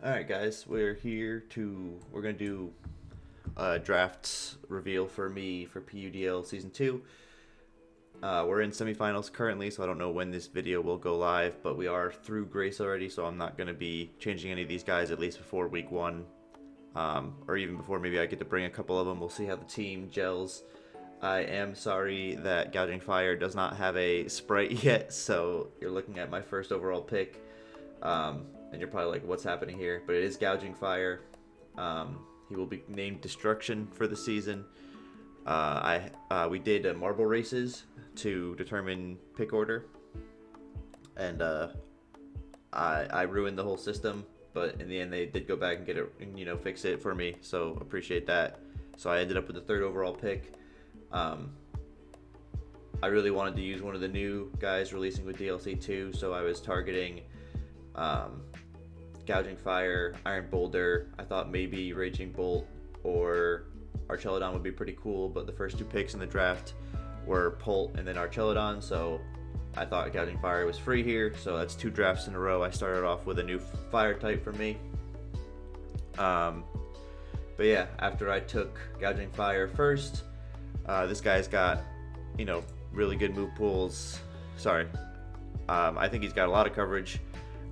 Alright guys, we're gonna do drafts reveal for me for PUDL Season 2. We're in semifinals currently, so I don't know when this video will go live, but we are through Grace already, so I'm not gonna be changing any of these guys at least before week 1. Or even before maybe I get to bring a couple of them. We'll see how the team gels. I am sorry that Gouging Fire does not have a sprite yet, so you're looking at my first overall pick. And you're probably like, what's happening here? But it is Gouging Fire. He will be named Destruction for the season. We did marble races to determine pick order, and I ruined the whole system. But in the end, they did go back and get it, and, fix it for me. So appreciate that. So I ended up with the third overall pick. I really wanted to use one of the new guys releasing with DLC 2, so I was targeting Gouging Fire, Iron Boulder. I thought maybe Raging Bolt or Archelodon would be pretty cool, but the first two picks in the draft were Polt and then Archelodon, so I thought Gouging Fire was free here, so that's two drafts in a row. I started off with a new fire type for me. But yeah, after I took Gouging Fire first, this guy's got, really good move pools. Sorry. I think he's got a lot of coverage.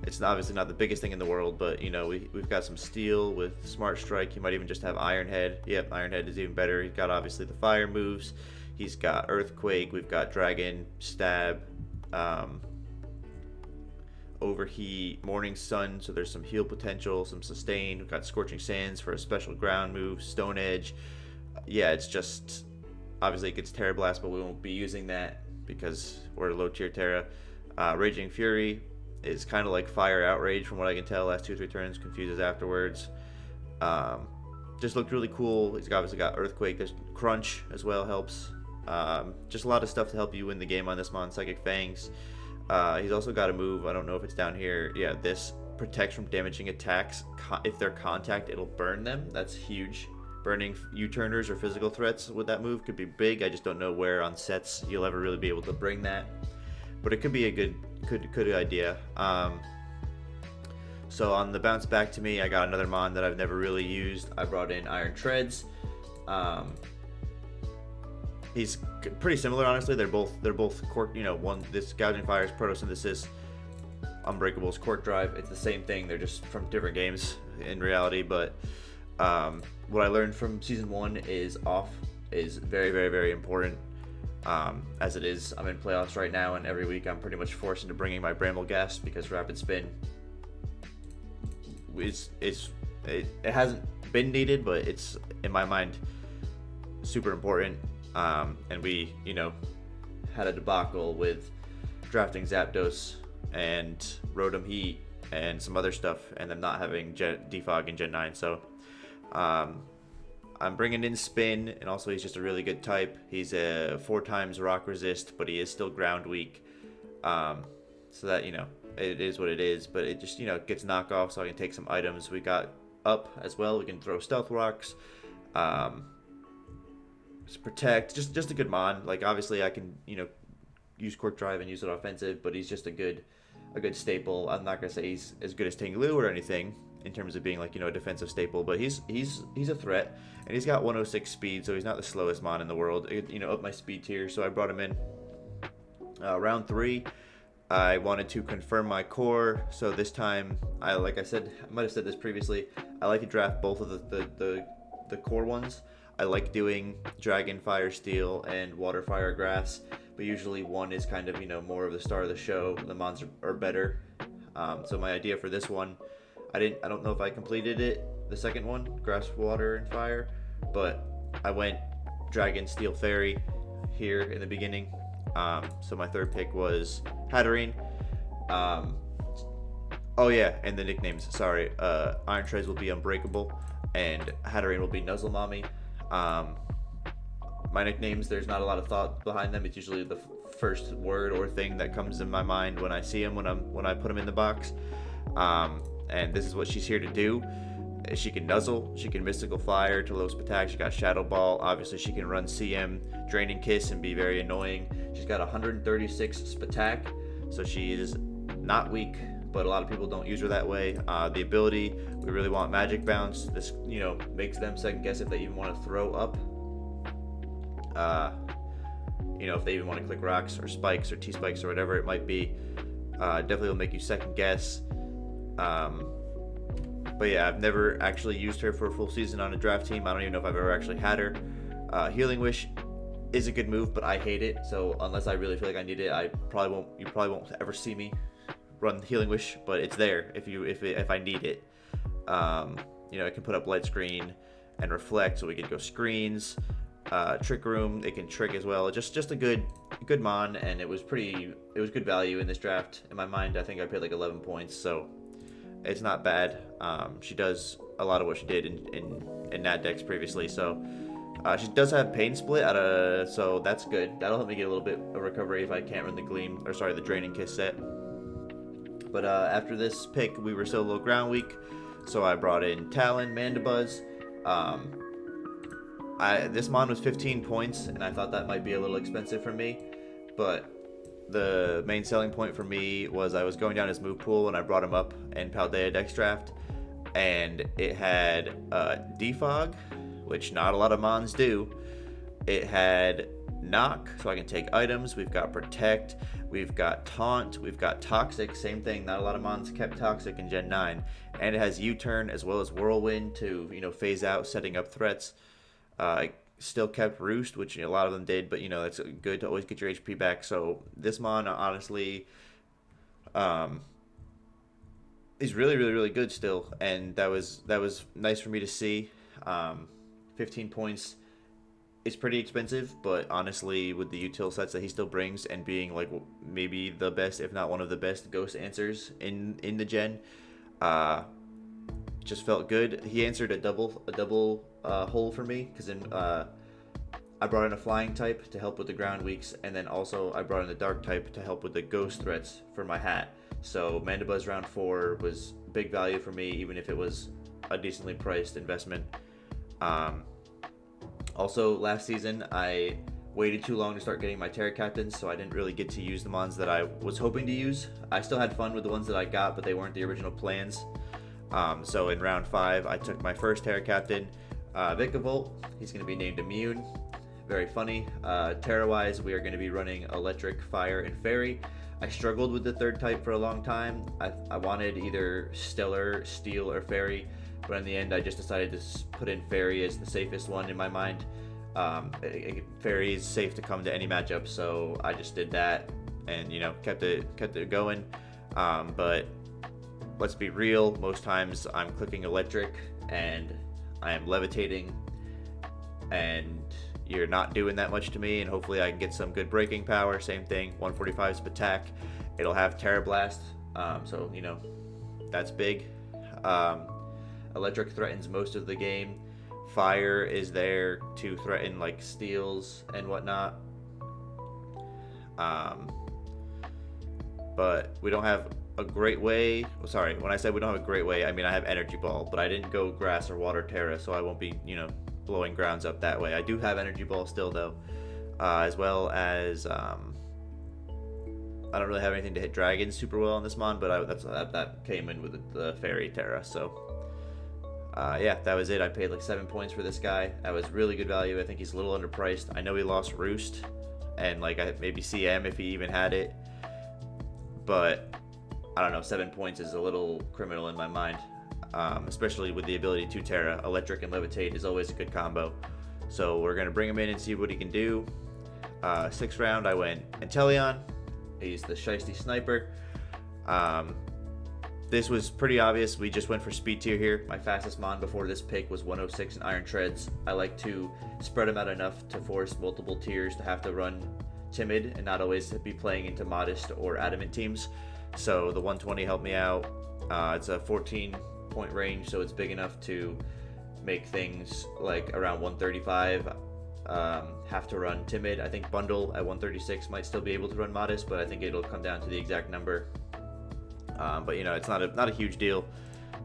It's obviously not the biggest thing in the world, but, we've got some steel with Smart Strike. He might even just have Iron Head. Yep, Iron Head is even better. He's got, obviously, the fire moves. He's got Earthquake. We've got Dragon, Stab, Overheat, Morning Sun, so there's some heal potential, some sustain. We've got Scorching Sands for a special ground move, Stone Edge. Yeah, it's just, obviously it gets Terra Blast, but we won't be using that because we're low tier Terra. Raging Fury is kind of like Fire Outrage from what I can tell. Last 2-3 turns, confuses afterwards. Just looked really cool. He's obviously got Earthquake. There's Crunch as well, helps. Just a lot of stuff to help you win the game on this mon. Psychic Fangs. He's also got a move, I don't know if it's down here. Yeah, this protects from damaging attacks. If they're contact, it'll burn them. That's huge. Burning U-turners or physical threats with that move could be big. I just don't know where on sets you'll ever really be able to bring that. But it could be a good idea. So on the bounce back to me, I got another mon that I've never really used. I brought in Iron Treads. He's pretty similar, honestly. They're both cork. This Gouging Fire's Protosynthesis, Unbreakable's Cork Drive. It's the same thing. They're just from different games in reality. But what I learned from season 1 is off is very, very, very important. As it is, I'm in playoffs right now, and every week I'm pretty much forced into bringing my Bramble Gas because Rapid Spin it hasn't been needed, but it's in my mind super important. And we, had a debacle with drafting Zapdos and Rotom Heat and some other stuff, and then not having Defog in Gen 9. So I'm bringing in Spin, and also he's just a really good type. He's a 4 times rock resist, but he is still ground weak. So that, it is what it is, but it just, gets knockoff, so I can take some items. We got up as well. We can throw Stealth Rocks. Protect, just a good mon. Like, obviously I can, use Cork Drive and use it offensive, but he's just a good staple. I'm not gonna say he's as good as Tinglu or anything in terms of being like, a defensive staple, but he's a threat, and he's got 106 speed, so he's not the slowest mon in the world. Up my speed tier, so I brought him in. Round 3, I wanted to confirm my core, so this time I might have said this previously, I like to draft both of the core ones. I like doing Dragon, Fire, Steel, and Water, Fire, Grass, but usually one is kind of, more of the star of the show. The mons are better. So my idea for this one, I don't know if I completed it, the second one, Grass, Water, and Fire, but I went Dragon, Steel, Fairy here in the beginning. So my third pick was Hatterene. Oh yeah, and the nicknames, sorry. Iron Treads will be Unbreakable, and Hatterene will be Nuzzle Mommy. My nicknames, there's not a lot of thought behind them. It's usually the first word or thing that comes in my mind when I see them, when I put them in the box. And this is what she's here to do. She can Nuzzle, she can Mystical Fire to low Spatak, she got Shadow Ball, obviously she can run CM, Draining Kiss, and be very annoying. She's got 136 Spatak, so she is not weak but a lot of people don't use her that way. The ability, we really want magic bounce. This, makes them second guess if they even want to throw up. If they even want to click rocks or spikes or T-spikes or whatever it might be. Definitely will make you second guess. But yeah, I've never actually used her for a full season on a draft team. I don't even know if I've ever actually had her. Healing Wish is a good move, but I hate it. So unless I really feel like I need it, you probably won't ever see me run Healing Wish. But it's there if I need it. It can put up light screen and reflect, so we can go screens. Trick Room, it can trick as well. Just a good mon, and it was good value in this draft. In my mind, I think I paid like 11 points, so it's not bad. She does a lot of what she did in Nat decks previously, so she does have Pain Split so that's good. That'll help me get a little bit of recovery if I can't run the Draining Kiss set. But after this pick, we were still a little ground weak, so I brought in Talon, Mandibuzz. This mon was 15 points, and I thought that might be a little expensive for me, but the main selling point for me was I was going down his move pool and I brought him up in Paldea Dex Draft, and it had Defog, which not a lot of mons do. It had Knock, so I can take items. We've got Protect, we've got Taunt, we've got Toxic, same thing, not a lot of mons kept Toxic in Gen 9, and it has U-Turn as well as Whirlwind to phase out setting up threats. Still kept Roost, which a lot of them did, but that's good to always get your HP back. So this mon honestly is really, really, really good still, and that was nice for me to see. 15 points is pretty expensive, but honestly, with the util sets that he still brings and being like maybe the best, if not one of the best ghost answers in the gen, just felt good. He answered a double hole for me, because I brought in a flying type to help with the ground weaks, and then also I brought in the dark type to help with the ghost threats for my hat. So Mandibuzz round 4 was big value for me, even if it was a decently priced investment. Also, last season I waited too long to start getting my Terra Captains, so I didn't really get to use the mons that I was hoping to use. I still had fun with the ones that I got, but they weren't the original plans. So in round 5, I took my first Terra Captain, Vikavolt. He's going to be named Immune. Very funny. Terra-wise, we are going to be running Electric, Fire, and Fairy. I struggled with the third type for a long time. I wanted either Stellar, Steel, or Fairy, but in the end, I just decided to put in Fairy as the safest one in my mind. Fairy is safe to come to any matchup, so I just did that and kept it going. But let's be real, most times I'm clicking Electric and I am levitating, and you're not doing that much to me, and hopefully I can get some good breaking power. Same thing, 145's attack. It'll have Terra Blast, so that's big. Electric threatens most of the game. Fire is there to threaten like steals and whatnot. But we don't have a great way. Sorry, when I said we don't have a great way, I mean I have Energy Ball, but I didn't go Grass or Water Terra, so I won't be blowing grounds up that way. I do have Energy Ball still though, as well as I don't really have anything to hit dragons super well on this mon, but that came in with the Fairy Terra. So yeah, that was it. I paid like 7 points for this guy. That was really good value. I think he's a little underpriced. I know he lost Roost and like maybe CM if he even had it, but I don't know, 7 points is a little criminal in my mind, especially with the ability to Terra. Electric and Levitate is always a good combo. So we're going to bring him in and see what he can do. 6th round, I went Inteleon. He's the Shiesty Sniper. This was pretty obvious. We just went for speed tier here. My fastest mon before this pick was 106 in Iron Treads. I like to spread them out enough to force multiple tiers to have to run Timid and not always be playing into Modest or Adamant teams. So the 120 helped me out. It's a 14-point range, so it's big enough to make things like around 135 have to run Timid. I think Bundle at 136 might still be able to run Modest, but I think it'll come down to the exact number. But it's not a huge deal.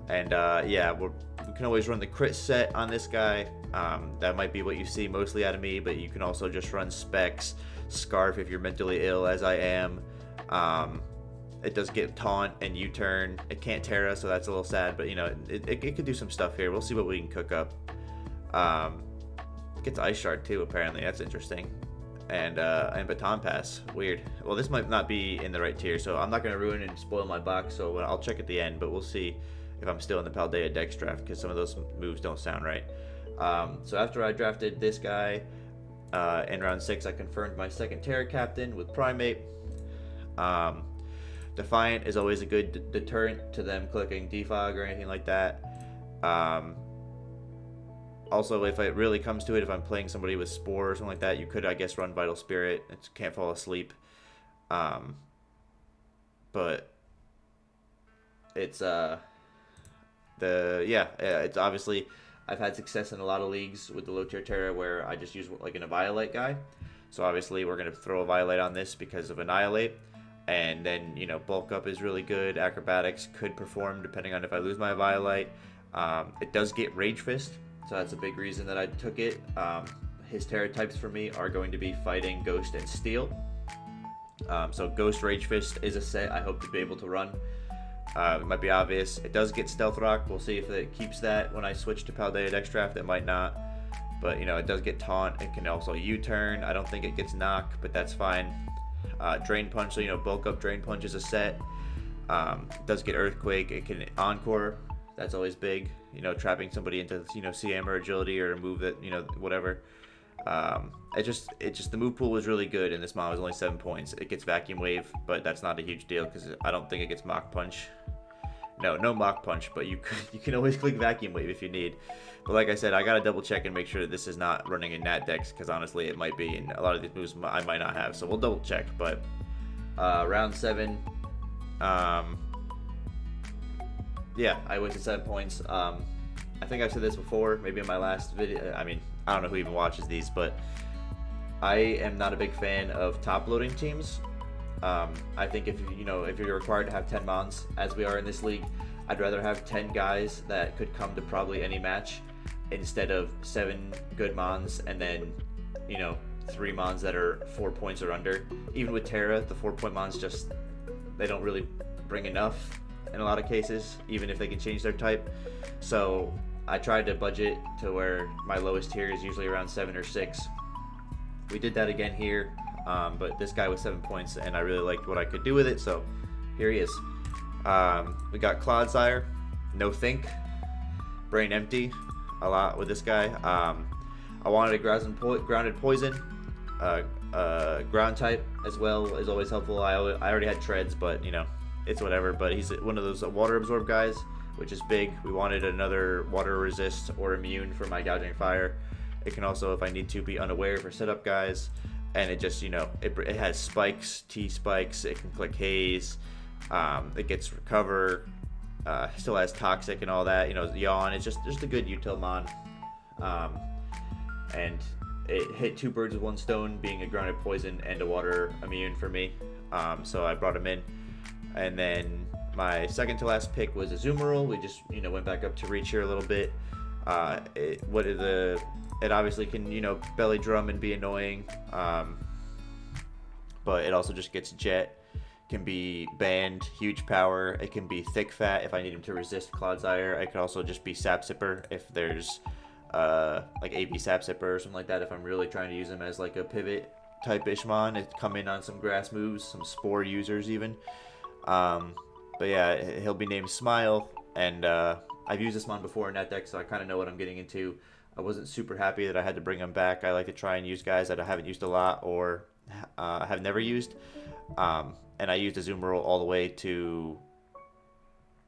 And yeah, we can always run the crit set on this guy. That might be what you see mostly out of me, but you can also just run Specs, Scarf if you're mentally ill, as I am. It does get taunt and U-turn. It can't Terra, so that's a little sad, but you know, it could do some stuff here. We'll see what we can cook up. It gets Ice Shard too, apparently. That's interesting. And Baton Pass. Weird. Well, this might not be in the right tier, so I'm not going to ruin and spoil my box, so I'll check at the end, but we'll see if I'm still in the Paldea Dex draft, because some of those moves don't sound right. So after I drafted this guy, in round 6, I confirmed my second Terra Captain with Primate. Defiant is always a good deterrent to them clicking Defog or anything like that. Also, if it really comes to it, if I'm playing somebody with Spore or something like that, you could, I guess, run Vital Spirit. It can't fall asleep. But it's it's obviously, I've had success in a lot of leagues with the low tier Terra where I just use like an Annihilate guy. So obviously we're going to throw Annihilate on this because of Annihilate. And then, you know, Bulk Up is really good. Acrobatics could perform depending on if I lose my Annihilate. It does get Rage Fist, so that's a big reason that I took it. His Terra types for me are going to be Fighting, Ghost, and Steel. So Ghost Rage Fist is a set I hope to be able to run. It might be obvious. It does get Stealth Rock. We'll see if it keeps that when I switch to Paldea Dex Draft. It might not. But, you know, it does get Taunt. It can also U-turn. I don't think it gets Knock, but that's fine. Drain Punch, so, you know, Bulk Up Drain Punch is a set. It does get Earthquake. It can Encore. That's always big. You know, trapping somebody into, you know, CM or Agility or a move that, you know, whatever. It just the move pool was really good, and this mod was only 7 points. It gets Vacuum Wave, but that's not a huge deal because I don't think it gets Mach Punch. No Mach Punch, but you can always click Vacuum Wave if you need. But like I said, I gotta double check and make sure that this is not running in Nat Dex, because honestly it might be, and a lot of these moves I might not have. So we'll double check. But round 7, yeah, I wasted 7 points. I think I've said this before, maybe in my last video. I mean, I don't know who even watches these, but I am not a big fan of top loading teams. I think if you're required to have 10 mons, as we are in this league, I'd rather have 10 guys that could come to probably any match instead of 7 good mons and then, you know, 3 mons that are 4 points or under. Even with Terra, the 4-point mons just, they don't really bring enough in a lot of cases, even if they can change their type. So I tried to budget to where my lowest tier is usually around 7 or 6. We did that again here, but this guy was 7 points, and I really liked what I could do with it, so here he is. We got Clodsire, No Think, Brain Empty, a lot with this guy. I wanted a Grounded Poison, Ground type as well is always helpful. I already had Treads, but you know, it's whatever. But he's one of those Water Absorb guys, which is big. We wanted another Water Resist or Immune for my Gouging Fire. It can also, if I need to, be Unaware for setup guys. And it just, you know, it has spikes, T-spikes, it can click Haze, it gets Recover, still has Toxic and all that, you know, Yawn. It's just a good util mon. And it hit 2 birds with 1 stone, being a Grounded Poison and a Water Immune for me. So I brought him in. And then my second to last pick was Azumarill. We just, you know, went back up to reach here a little bit. It obviously can, you know, belly drum and be annoying, but it also just gets Jet, can be banned, huge power. It can be Thick Fat if I need him to resist Clodsire. It could also just be Sap Sipper if there's like AB Sap Sipper or something like that. If I'm really trying to use him as like a pivot type Ishmon, it come in on some grass moves, some Spore users even. But yeah, he'll be named Smile, and I've used this mon before in that deck, so I kind of know what I'm getting into. I wasn't super happy that I had to bring him back. I like to try and use guys that I haven't used a lot or have never used. And I used Azumarill all the way to,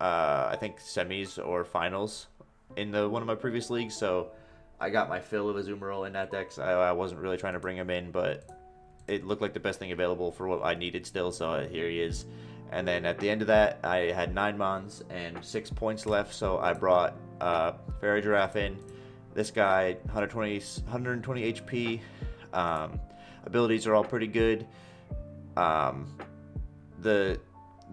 I think, semis or finals in one of my previous leagues. So I got my fill of Azumarill in that deck. So I wasn't really trying to bring him in, but it looked like the best thing available for what I needed still. So here he is. And then at the end of that, I had 9 mons and 6 points left. So I brought Fairy Giraffe in. This guy, 120 HP. Abilities are all pretty good. The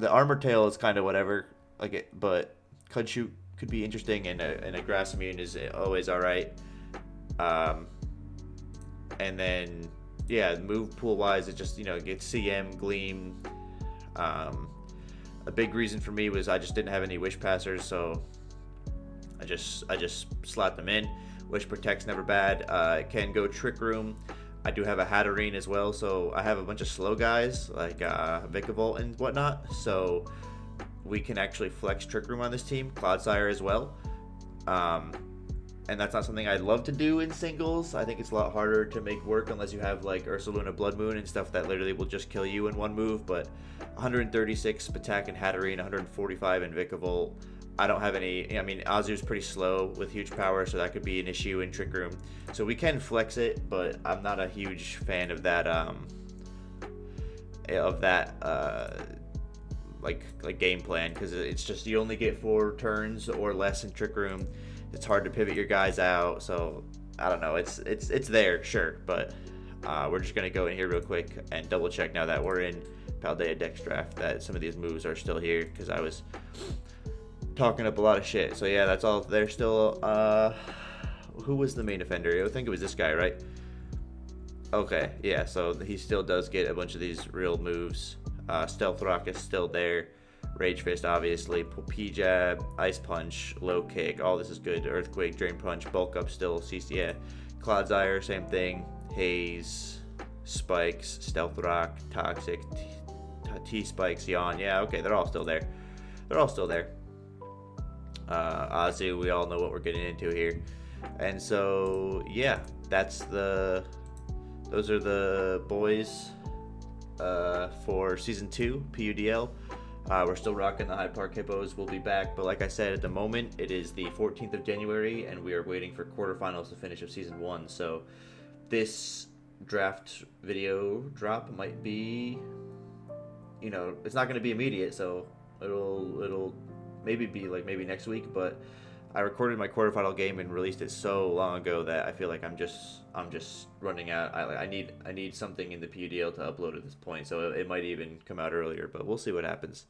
Armor Tail is kind of whatever, like it, but Cudshoot could be interesting, and a Grass Immune is always all right. And then yeah, move pool wise, it just, you know, gets CM, Gleam, a big reason for me was I just didn't have any wish passers, so I just slapped them in. Wish protect's never bad. It can go trick room. I do have a Hatterene as well, so I have a bunch of slow guys like Vikavolt and whatnot. So we can actually flex trick room on this team. Cloudsire as well. And that's not something I'd love to do in singles. I think it's a lot harder to make work unless you have like Ursaluna Blood Moon and stuff that literally will just kill you in one move. But 136 attack and Hatterene, 145 in Vikavolt. I don't have any. I mean, Azu's pretty slow with huge power, so that could be an issue in Trick Room. So we can flex it, but I'm not a huge fan of that. Like game plan, because it's just you only get 4 turns or less in Trick Room. It's hard to pivot your guys out, so I don't know. It's there, sure, but we're just gonna go in here real quick and double check now that we're in Paldea Dex Draft that some of these moves are still here, because I was talking up a lot of shit. So yeah, that's all. They're still. Who was the main offender? I think it was this guy, right? Okay, yeah. So he still does get a bunch of these real moves. Stealth Rock is still there. Rage Fist, obviously. P-Jab, Ice Punch, Low Kick. All this is good. Earthquake, Drain Punch, Bulk Up still. CC, Cloudsire, same thing. Haze, Spikes, Stealth Rock, Toxic, T-Spikes, Yawn. Yeah, okay, they're all still there. They're all still there. Azu, we all know what we're getting into here. And so, yeah, those are the boys for Season 2, PUDL. We're still rocking the Hyde Park Hippos. We'll be back, but like I said, at the moment, it is the 14th of January, and we are waiting for quarterfinals to finish of Season 1. So this draft video drop might be, it's not going to be immediate, so it'll maybe be like maybe next week, but I recorded my quarterfinal game and released it so long ago that I feel like I'm just running out. I need something in the PUDL to upload at this point, so it might even come out earlier, but we'll see what happens.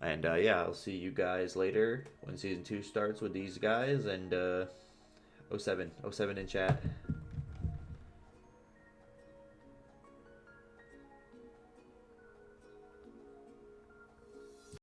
And yeah, I'll see you guys later when Season 2 starts with these guys, and 07 in chat.